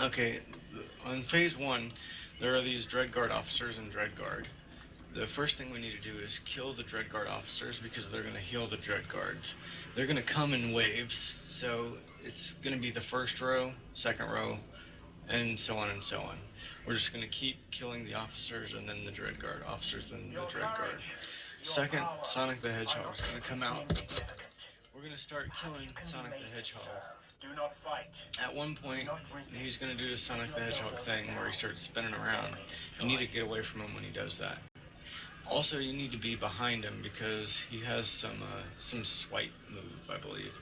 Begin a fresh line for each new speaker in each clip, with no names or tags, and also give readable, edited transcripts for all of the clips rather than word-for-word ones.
Okay, on phase one, there are these Dreadguard officers in Dreadguard. The first thing we need to do is kill the Dreadguard officers because they're going to heal the Dreadguards. They're going to come in waves, so it's going to be the first row, second row, and so on and so on. We're just going to keep killing the officers and then the Dreadguard officers and the Dreadguard. Second, Sonic the Hedgehog is going to come out. We're going to start killing Sonic the Hedgehog. At one point, he's going to do the Sonic the Hedgehog thing where he starts spinning around. You need to get away from him when he does that. Also, you need to be behind him because he has some swipe move, I believe.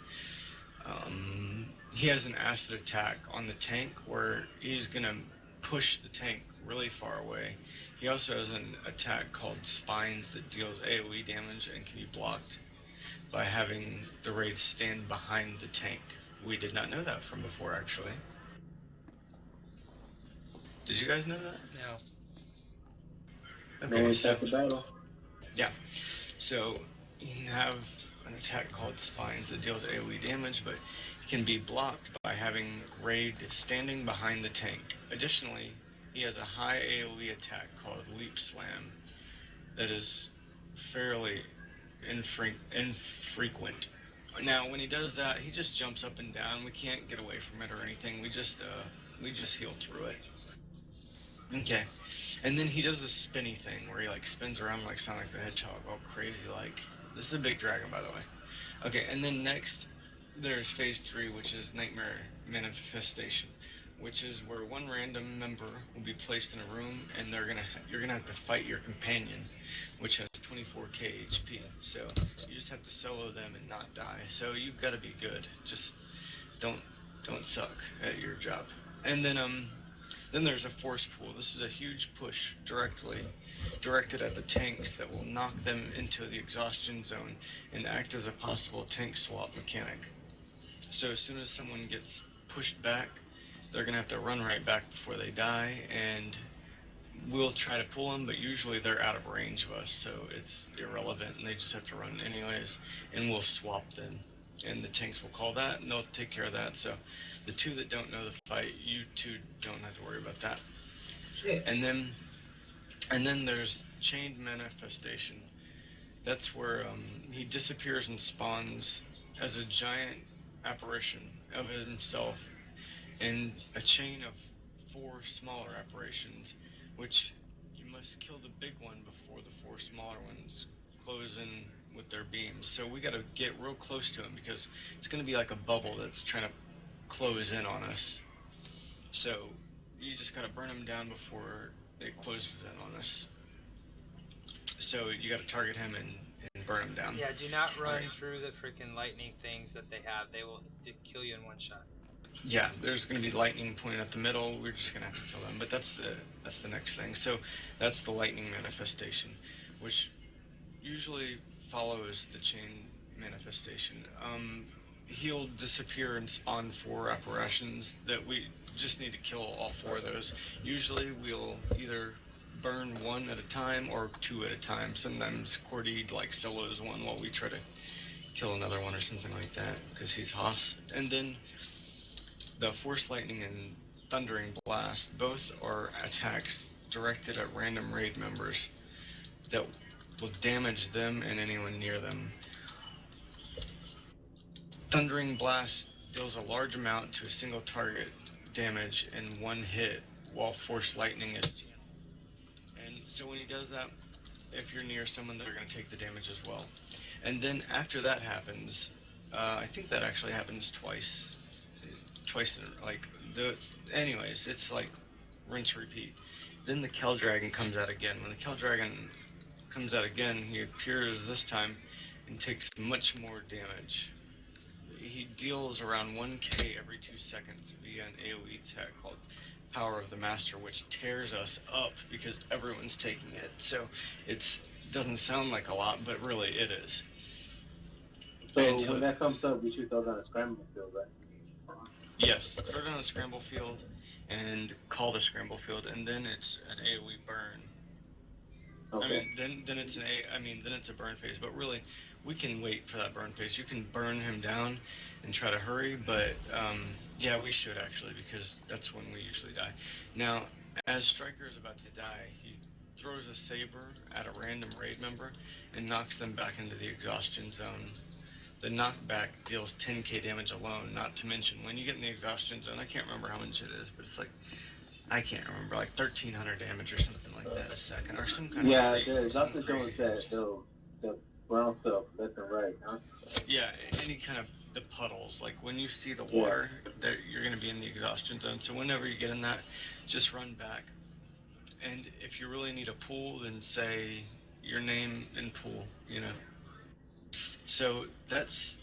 He has an acid attack on the tank where he's gonna push the tank really far away. He also has an attack called Spines that deals AoE damage and can be blocked by having the raids stand behind the tank. We did not know that from before, actually. Did you guys know that?
No.
Okay, so
the battle.
yeah, so you can have an attack called Spines that deals AoE damage, but can be blocked by having Raid standing behind the tank. Additionally, he has a high AoE attack called Leap Slam that is fairly infrequent. Now, when he does that, he just jumps up and down. We can't get away from it or anything. We just heal through it. Okay, and then he does this spinny thing where he like spins around like Sonic the Hedgehog, all crazy like. This is a big dragon, by the way. Okay, and then next there's phase 3, which is Nightmare Manifestation, which is where one random member will be placed in a room, and you're gonna have to fight your companion, which has 24k HP. So you just have to solo them and not die. So you've got to be good. Just don't suck at your job. And then there's a force pool. This is a huge push directed at the tanks that will knock them into the exhaustion zone and act as a possible tank swap mechanic. So as soon as someone gets pushed back, they're going to have to run right back before they die, and we'll try to pull them, but usually they're out of range of us, so it's irrelevant, and they just have to run anyways, and we'll swap them. And the tanks will call that, and they'll take care of that. So the two that don't know the fight, you two don't have to worry about that.
Yeah.
And then there's Chained Manifestation. That's where he disappears and spawns as a giant apparition of himself in a chain of 4 smaller apparitions, which you must kill the big one before the 4 smaller ones close in with their beams. So we got to get real close to him because it's going to be like a bubble that's trying to close in on us. So you just got to burn him down before it closes in on us. So you got to target him and burn him down.
Yeah, do not run through the freaking lightning things that they have. They will kill you in one shot.
Yeah, there's going to be lightning pointing at the middle. We're just going to have to kill them. But that's the next thing. So that's the lightning manifestation, which usually follows the chain manifestation. He'll disappear and spawn 4 apparitions that we just need to kill all 4 of those. Usually we'll either burn 1 at a time or 2 at a time. Sometimes Cordy like solos 1 while we try to kill another one or something like that because he's Hoss. And then the Force Lightning and Thundering Blast both are attacks directed at random raid members that will damage them and anyone near them. Thundering Blast deals a large amount to a single target damage in 1 hit, while Force Lightning is channeled. And so when he does that, if you're near someone, they're going to take the damage as well. And then after that happens, I think that actually happens twice, anyways, it's like rinse repeat. Then the Kell Dragon comes out again. When the Kell Dragon comes out again, he appears this time and takes much more damage. He deals around 1k every 2 seconds via an AoE attack called Power of the Master, which tears us up because everyone's taking it. So it doesn't sound like a lot, but really it is.
So when that comes up, we should throw down a scramble field, right?
Yes, throw down a scramble field and call the scramble field, and then it's an AoE burn.
Okay.
Then it's a burn phase, but really we can wait for that burn phase. You can burn him down and try to hurry, but yeah, we should actually, because that's when we usually die. Now, as Striker is about to die, he throws a saber at a random raid member and knocks them back into the exhaustion zone. The knockback deals 10k damage alone, not to mention when you get in the exhaustion zone, I can't remember how much it is, but it's like, I can't remember, like 1300 damage or something like that a second, or some kind
Yeah,
of crazy,
Dr. Jones said they'll brown stuff left and right, huh?
Yeah, any kind of the puddles, like when you see the water, that you're going to be in the exhaustion zone, so whenever you get in that, just run back. And if you really need a pool, then say your name and pool, you know. So that's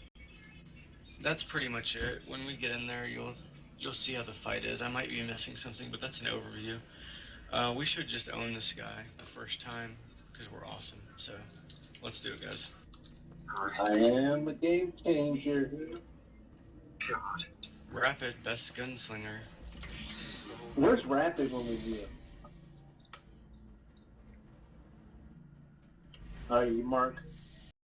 pretty much it. When we get in there, you'll see how the fight is. I might be missing something, but that's an overview. We should just own this guy the first time because we're awesome. So let's do it, guys.
I am a game changer.
God.
Rapid, best gunslinger.
Where's Rapid when we need him? Alright, you mark